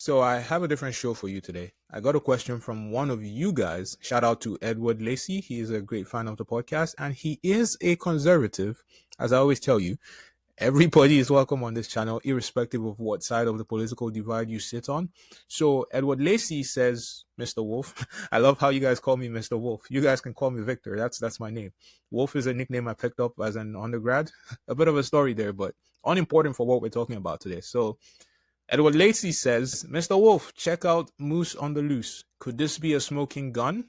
So I have a different show for you today. I got a question from one of you guys. Shout out to Edward Lacey. He is a great fan of the podcast and he is a conservative. As I always tell you, everybody is welcome on this channel, irrespective of what side of the political divide you sit on. So Edward Lacey says, Mr. Wolf. I love how you guys call me Mr. Wolf. You guys can call me Victor. That's my name. Wolf is a nickname I picked up as an undergrad. A bit of a story there, but unimportant for what we're talking about today. So Edward Lacey says, Mr. Wolf, check out Moose on the Loose. Could this be a smoking gun?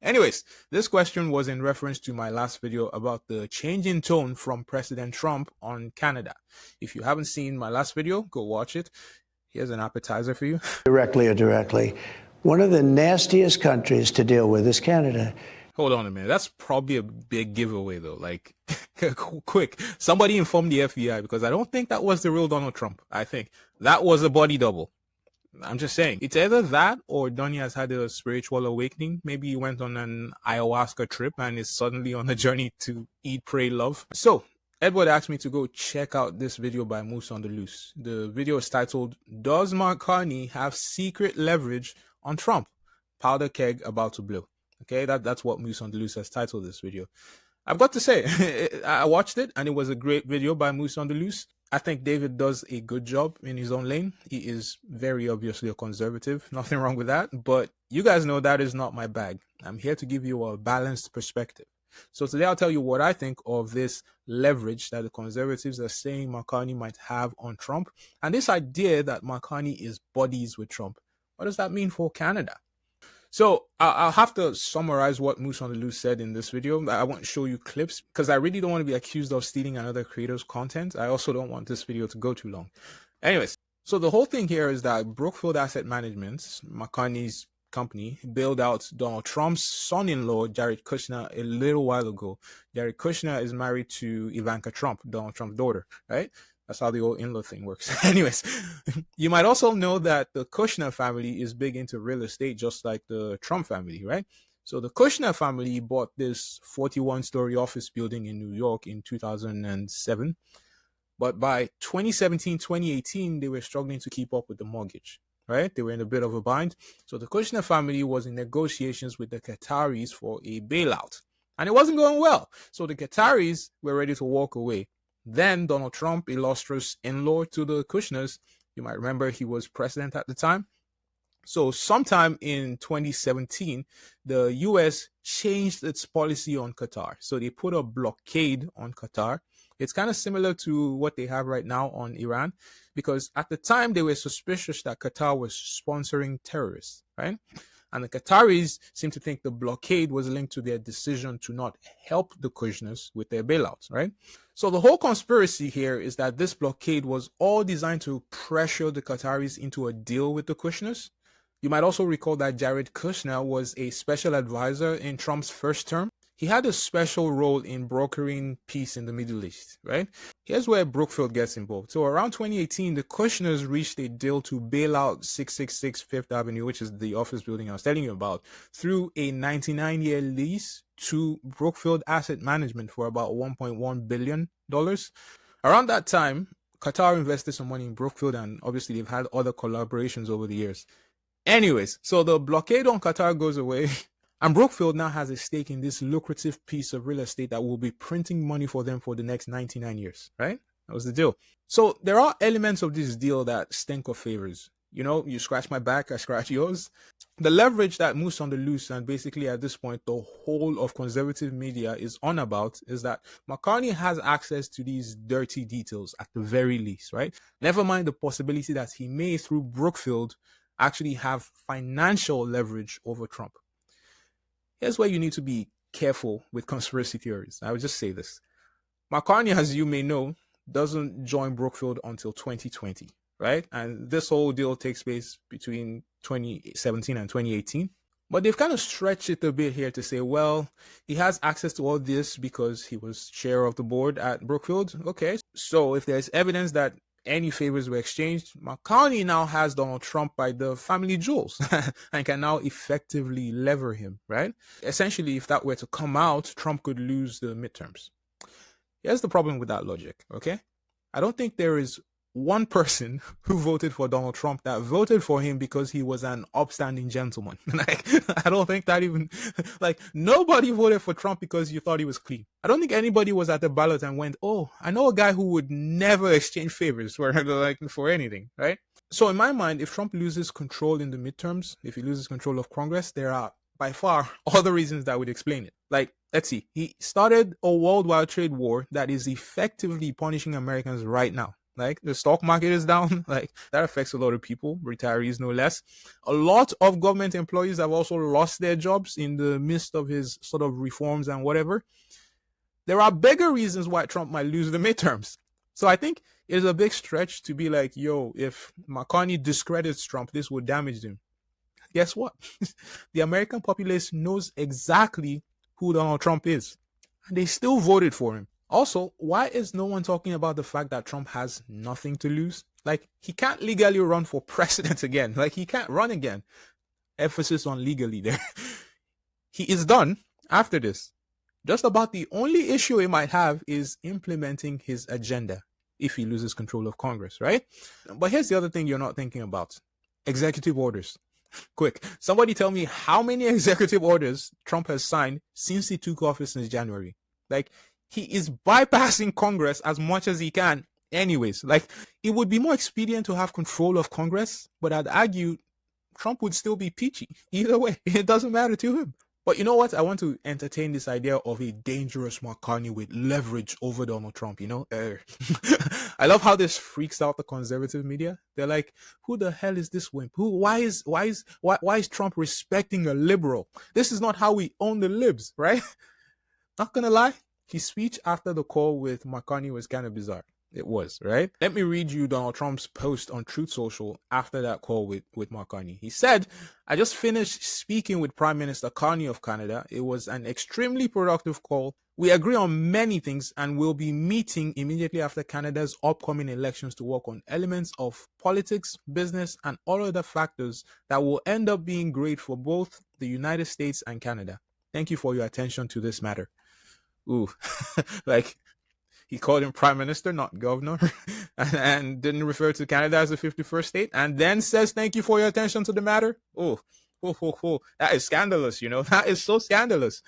Anyways, this question was in reference to my last video about the change in tone from President Trump on Canada. If you haven't seen my last video, go watch it. Here's an appetizer for you. Directly or directly, one of the nastiest countries to deal with is Canada. Hold on a minute. That's probably a big giveaway, though. Like, quick, somebody inform the FBI, because I don't think that was the real Donald Trump. I think that was a body double. I'm just saying, it's either that or Donnie has had a spiritual awakening. Maybe he went on an ayahuasca trip and is suddenly on a journey to eat, pray, love. So Edward asked me to go check out this video by Moose on the Loose. The video is titled, Does Mark Carney Have Secret Leverage on Trump? Powder keg about to blow. Okay, that's what Moose on the Loose has titled this video. I've got to say, I watched it and it was a great video by Moose on the Loose. I think David does a good job in his own lane. He is very obviously a conservative. Nothing wrong with that. But you guys know that is not my bag. I'm here to give you a balanced perspective. So today I'll tell you what I think of this leverage that the conservatives are saying Mark Carney might have on Trump. And this idea that Mark Carney is buddies with Trump. What does that mean for Canada? So I'll have to summarize what Moose on the Loose said in this video. I won't show you clips because I really don't want to be accused of stealing another creator's content. I also don't want this video to go too long. Anyways, so the whole thing here is that Brookfield Asset Management, Mark Carney's company, bailed out Donald Trump's son-in-law, Jared Kushner, a little while ago. Jared Kushner is married to Ivanka Trump, Donald Trump's daughter, right? That's how the old in-law thing works. Anyways, you might also know that the Kushner family is big into real estate, just like the Trump family, right? So the Kushner family bought this 41-story office building in New York in 2007. But by 2017, 2018, they were struggling to keep up with the mortgage, right? They were in a bit of a bind. So the Kushner family was in negotiations with the Qataris for a bailout. And it wasn't going well. So the Qataris were ready to walk away. Then Donald Trump, illustrious in-law to the Kushners, you might remember he was president at the time. So sometime in 2017, the US changed its policy on Qatar. So they put a blockade on Qatar. It's kind of similar to what they have right now on Iran, because at the time they were suspicious that Qatar was sponsoring terrorists, right? And the Qataris seem to think the blockade was linked to their decision to not help the Kushners with their bailouts, right? So the whole conspiracy here is that this blockade was all designed to pressure the Qataris into a deal with the Kushners. You might also recall that Jared Kushner was a special advisor in Trump's first term. He had a special role in brokering peace in the Middle East, right? Here's where Brookfield gets involved. So around 2018, the Kushners reached a deal to bail out 666 Fifth Avenue, which is the office building I was telling you about, through a 99-year lease to Brookfield Asset Management for about $1.1 billion. Around that time, Qatar invested some money in Brookfield, and obviously they've had other collaborations over the years. Anyways, so the blockade on Qatar goes away. And Brookfield now has a stake in this lucrative piece of real estate that will be printing money for them for the next 99 years, right? That was the deal. So there are elements of this deal that stink of favors. You know, you scratch my back, I scratch yours. The leverage that Moose on the Loose, and basically at this point, the whole of conservative media is on about, is that Mark Carney has access to these dirty details at the very least, right? Never mind the possibility that he may, through Brookfield, actually have financial leverage over Trump. Here's where you need to be careful with conspiracy theories. I would just say this. Mark Carney, as you may know, doesn't join Brookfield until 2020, right? And this whole deal takes place between 2017 and 2018. But they've kind of stretched it a bit here to say, well, he has access to all this because he was chair of the board at Brookfield. Okay, so if there's evidence that any favors were exchanged, Mark Carney now has Donald Trump by the family jewels and can now effectively lever him, right? Essentially, if that were to come out, Trump could lose the midterms. Here's the problem with that logic, okay? I don't think there is one person who voted for Donald Trump that voted for him because he was an upstanding gentleman. Like, I don't think that even, like, nobody voted for Trump because you thought he was clean. I don't think anybody was at the ballot and went, oh, I know a guy who would never exchange favors for, like, for anything, right? So in my mind, if Trump loses control in the midterms, if he loses control of Congress, there are by far other reasons that would explain it. Like, let's see, he started a worldwide trade war that is effectively punishing Americans right now. Like, the stock market is down. Like, that affects a lot of people, retirees no less. A lot of government employees have also lost their jobs in the midst of his sort of reforms and whatever. There are bigger reasons why Trump might lose the midterms. So I think it's a big stretch to be like, yo, if Mark Carney discredits Trump, this would damage him. Guess what? The American populace knows exactly who Donald Trump is, and they still voted for him. Also, why is no one talking about the fact that Trump has nothing to lose? Like, he can't legally run for president again. Like, he can't run again. Emphasis on legally there. He is done after this. Just about the only issue he might have is implementing his agenda if he loses control of Congress, right? But here's the other thing you're not thinking about. Executive orders. Quick, somebody tell me how many executive orders Trump has signed since he took office in January. Like, he is bypassing Congress as much as he can anyways. Like, it would be more expedient to have control of Congress, but I'd argue Trump would still be peachy. Either way, it doesn't matter to him. But you know what? I want to entertain this idea of a dangerous Mark Carney with leverage over Donald Trump, you know? I love how this freaks out the conservative media. They're like, who the hell is this wimp? Why is Trump respecting a liberal? This is not how we own the libs, right? Not gonna lie, his speech after the call with Mark Carney was kind of bizarre. It was, right? Let me read you Donald Trump's post on Truth Social after that call with Mark Carney. He said, I just finished speaking with Prime Minister Carney of Canada. It was an extremely productive call. We agree on many things and we'll be meeting immediately after Canada's upcoming elections to work on elements of politics, business, and all other factors that will end up being great for both the United States and Canada. Thank you for your attention to this matter. Ooh, like, he called him prime minister, not governor, and didn't refer to Canada as the 51st state, and then says, thank you for your attention to the matter. Oh, that is scandalous, you know, that is so scandalous.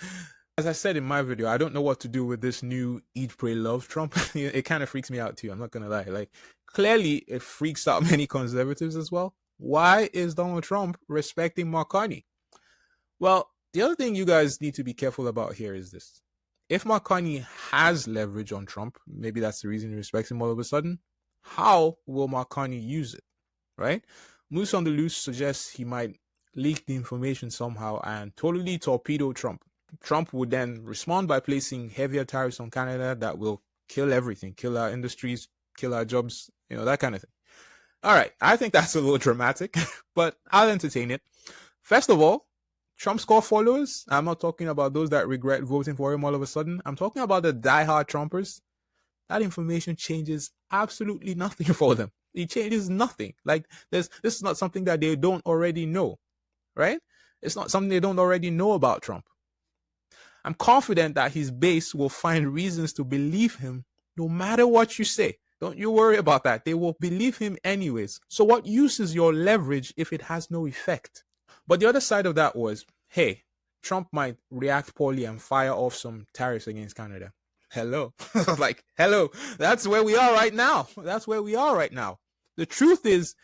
As I said in my video, I don't know what to do with this new eat, pray, love Trump. It kind of freaks me out too, I'm not going to lie. Like, clearly it freaks out many conservatives as well. Why is Donald Trump respecting Mark Carney? Well, the other thing you guys need to be careful about here is this. If Mark Carney has leverage on Trump, maybe that's the reason he respects him all of a sudden, how will Mark Carney use it, right? Moose on the Loose suggests he might leak the information somehow and totally torpedo Trump. Trump would then respond by placing heavier tariffs on Canada that will kill everything, kill our industries, kill our jobs, you know, that kind of thing. All right, I think that's a little dramatic, but I'll entertain it. First of all, Trump's core followers, I'm not talking about those that regret voting for him all of a sudden. I'm talking about the diehard Trumpers. That information changes absolutely nothing for them. It changes nothing. Like, this is not something that they don't already know, right? It's not something they don't already know about Trump. I'm confident that his base will find reasons to believe him no matter what you say. Don't you worry about that. They will believe him anyways. So what use is your leverage if it has no effect? But the other side of that was, hey, Trump might react poorly and fire off some tariffs against Canada. Hello. Like, hello. That's where we are right now. That's where we are right now. The truth is,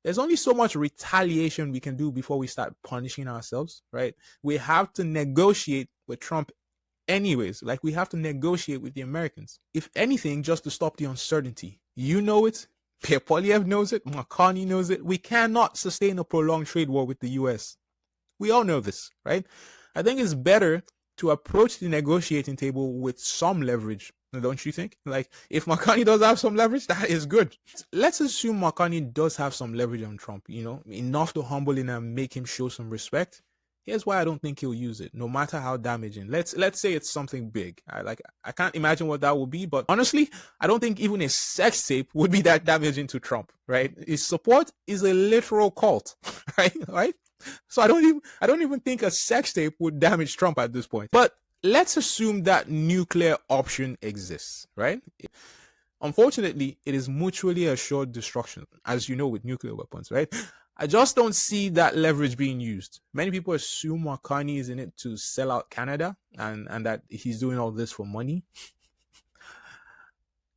there's only so much retaliation we can do before we start punishing ourselves, right? We have to negotiate with Trump anyways. Like, we have to negotiate with the Americans. If anything, just to stop the uncertainty. You know it. Pierre Poilievre knows it. Mark Carney knows it. We cannot sustain a prolonged trade war with the U.S. We all know this, right? I think it's better to approach the negotiating table with some leverage, don't you think? Like, if Mark Carney does have some leverage, that is good. Let's assume Mark Carney does have some leverage on Trump, you know, enough to humble him and make him show some respect. Here's why I don't think he'll use it, no matter how damaging. Let's say it's something big. I can't imagine what that would be, but honestly, I don't think even a sex tape would be that damaging to Trump, right? His support is a literal cult, right? So I don't even think a sex tape would damage Trump at this point. But let's assume that nuclear option exists, right? Unfortunately, it is mutually assured destruction, as you know, with nuclear weapons, right? I just don't see that leverage being used. Many people assume Mark Carney is in it to sell out Canada and that he's doing all this for money.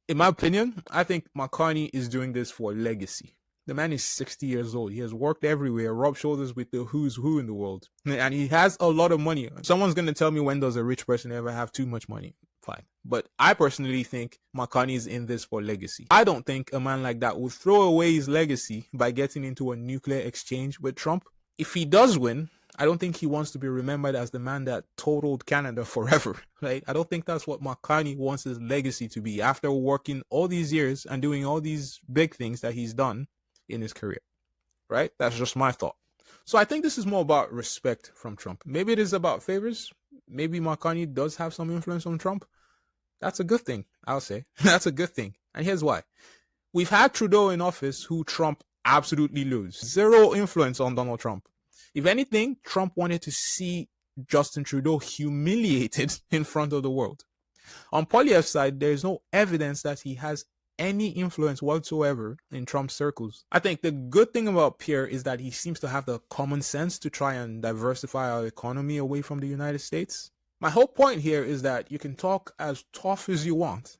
In my opinion, I think Mark Carney is doing this for legacy. The man is 60 years old. He has worked everywhere, rubbed shoulders with the who's who in the world. And he has a lot of money. Someone's going to tell me, when does a rich person ever have too much money? Fine. But I personally think Mark Carney is in this for legacy. I don't think a man like that will throw away his legacy by getting into a nuclear exchange with Trump. If he does win, I don't think he wants to be remembered as the man that totaled Canada forever, right? I don't think that's what Mark Carney wants his legacy to be after working all these years and doing all these big things that he's done in his career, right? That's just my thought. So I think this is more about respect from Trump. Maybe it is about favors. Maybe Mark Carney does have some influence on Trump. That's a good thing, I'll say. That's a good thing. And here's why. We've had Trudeau in office who Trump absolutely loves. Zero influence on Donald Trump. If anything, Trump wanted to see Justin Trudeau humiliated in front of the world. On Poilievre's side, there is no evidence that he has any influence whatsoever in Trump's circles. I think the good thing about Pierre is that he seems to have the common sense to try and diversify our economy away from the United States. My whole point here is that you can talk as tough as you want,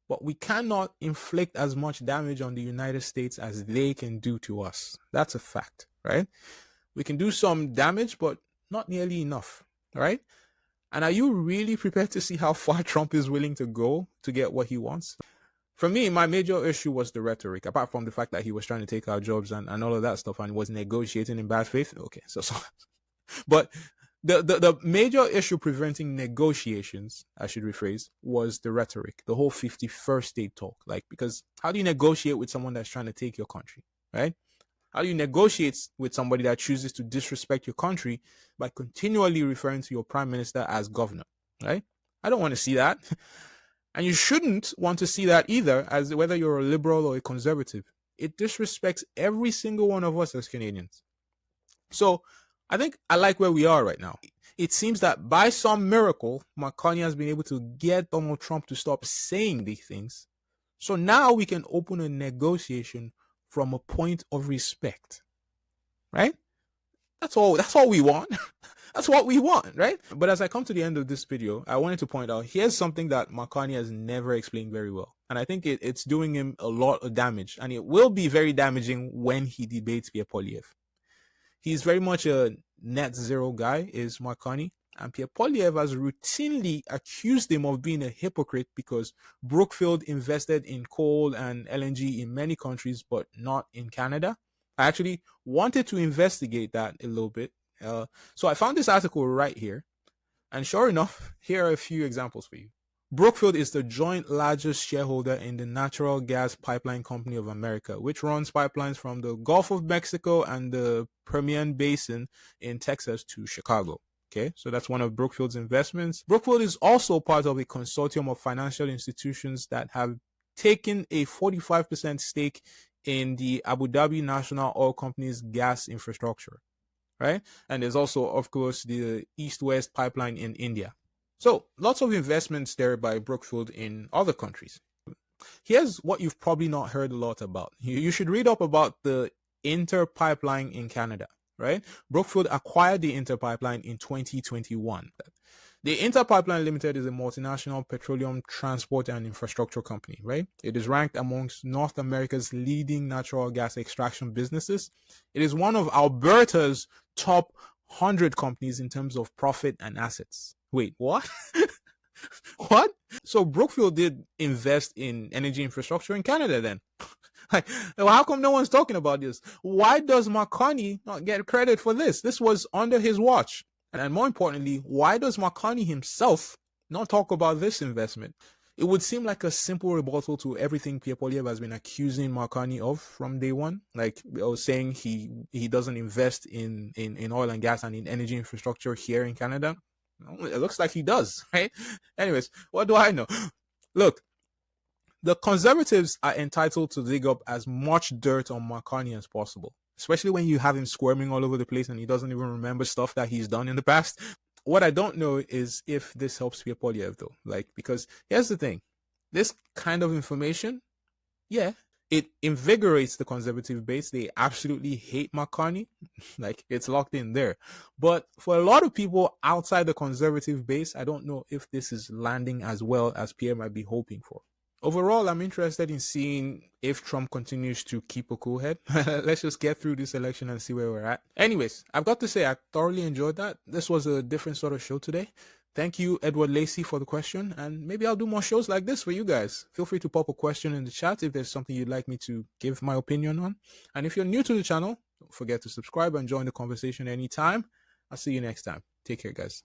but we cannot inflict as much damage on the United States as they can do to us. That's a fact, right? We can do some damage, but not nearly enough, right? And are you really prepared to see how far Trump is willing to go to get what he wants? For me, my major issue was the rhetoric, apart from the fact that he was trying to take our jobs and all of that stuff and was negotiating in bad faith. Okay, so but the major issue preventing negotiations, I should rephrase, was the rhetoric, the whole 51st state talk. Like, because how do you negotiate with someone that's trying to take your country, right? How do you negotiate with somebody that chooses to disrespect your country by continually referring to your prime minister as governor, right? I don't want to see that. And you shouldn't want to see that either, as whether you're a liberal or a conservative. It disrespects every single one of us as Canadians. So I think I like where we are right now. It seems that by some miracle, Mark Carney has been able to get Donald Trump to stop saying these things. So now we can open a negotiation from a point of respect, right? That's all we want. That's what we want, right? But as I come to the end of this video, I wanted to point out, here's something that Mark Carney has never explained very well. And I think it's doing him a lot of damage. And it will be very damaging when he debates Pierre Poilievre. He's very much a net zero guy, is Mark Carney. And Pierre Poilievre has routinely accused him of being a hypocrite because Brookfield invested in coal and LNG in many countries, but not in Canada. I actually wanted to investigate that a little bit. So I found this article right here. And sure enough, here are a few examples for you. Brookfield is the joint largest shareholder in the Natural Gas Pipeline Company of America, which runs pipelines from the Gulf of Mexico and the Permian Basin in Texas to Chicago. Okay, so that's one of Brookfield's investments. Brookfield is also part of a consortium of financial institutions that have taken a 45% stake in the Abu Dhabi National Oil Company's gas infrastructure, right? And there's also, of course, the East-West pipeline in India. So lots of investments there by Brookfield in other countries. Here's what you've probably not heard a lot about. You should read up about the Inter Pipeline in Canada, right? Brookfield acquired the Inter Pipeline in 2021. The Inter Pipeline Limited is a multinational petroleum transport and infrastructure company, right? It is ranked amongst North America's leading natural gas extraction businesses. It is one of Alberta's top 100 companies in terms of profit and assets. Wait, what? What? So Brookfield did invest in energy infrastructure in Canada then? Well, how come no one's talking about this? Why does Mark Carney not get credit for this? This was under his watch. And more importantly, why does Mark Carney himself not talk about this investment? It would seem like a simple rebuttal to everything Pierre Poilievre has been accusing Mark Carney of from day one. Like, I was saying, he doesn't invest in oil and gas and in energy infrastructure here in Canada. It looks like he does, right? Anyways, what do I know? Look, the Conservatives are entitled to dig up as much dirt on Mark Carney as possible, especially when you have him squirming all over the place and he doesn't even remember stuff that he's done in the past. What I don't know is if this helps Pierre Poilievre, though. Like, because here's the thing. This kind of information Yeah, it invigorates the conservative base. They absolutely hate Mark Carney. Like, it's locked in there. But for a lot of people outside the conservative base, I don't know if this is landing as well as Pierre might be hoping for. Overall, I'm interested in seeing if Trump continues to keep a cool head. Let's just get through this election and see where we're at. Anyways, I've got to say, I thoroughly enjoyed that. This was a different sort of show today. Thank you, Edward Lacey, for the question, and maybe I'll do more shows like this for you guys. Feel free to pop a question in the chat if there's something you'd like me to give my opinion on. And if you're new to the channel, don't forget to subscribe and join the conversation anytime. I'll see you next time. Take care, guys.